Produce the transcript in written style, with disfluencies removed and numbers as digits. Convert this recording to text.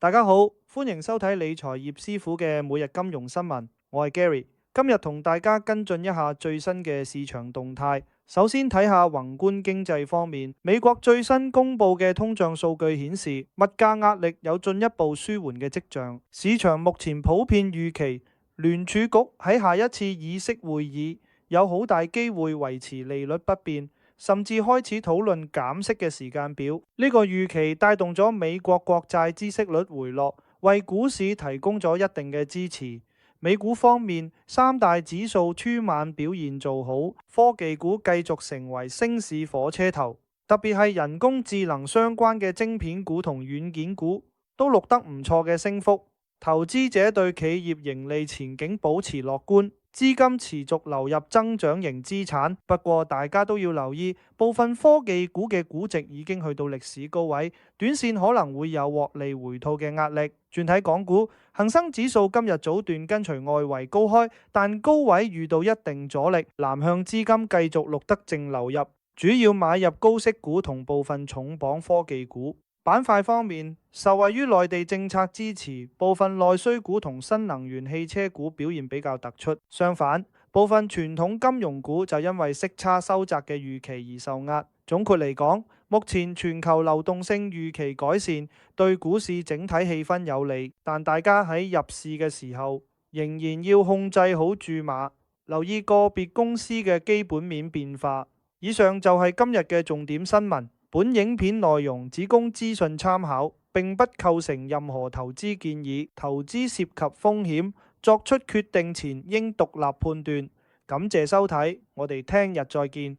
大家好，歡迎收睇理財葉師傅嘅每日金融新聞，我係 Gary，今日同大家跟進一下最新嘅市場動態。首先睇下宏觀經濟方面，美國最新公布嘅通脹數據顯示，物價壓力有進一步舒緩嘅跡象。市場目前普遍預期聯儲局喺下一次議息會議有好大機會維持利率不變，甚至開始討論減息嘅時間表。呢個預期帶動咗美國國債孳息率回落，為股市提供咗一定嘅支持。美股方面，三大指數全晚表現做好，科技股繼續成為升市火車頭，特別係人工智能相關嘅晶片股同軟件股都錄得唔錯嘅升幅。投資者對企業盈利前景保持樂觀，資金持續流入增長型資產。不過大家都要留意，部分科技股嘅估值已經去到歷史高位，短線可能會有獲利回吐嘅壓力。轉睇港股，恒生指數今日早段跟隨外圍高開，但高位遇到一定阻力，南向資金繼續錄得淨流入，主要買入高息股同部分重磅科技股。板塊方面，受惠於內地政策支持，部分內需股同新能源汽車股表現比較突出。相反，部分傳統金融股就因為息差收窄嘅預期而受壓。總括嚟講，目前全球流動性預期改善，對股市整體氣氛有利，但大家喺入市嘅時候，仍然要控制好注碼，留意個別公司嘅基本面變化。以上就係今日嘅重點新聞。本影片內容只供資訊參考，並不構成任何投資建議。投資涉及風險，作出決定前應獨立判斷。感謝收睇，我哋聽日再見。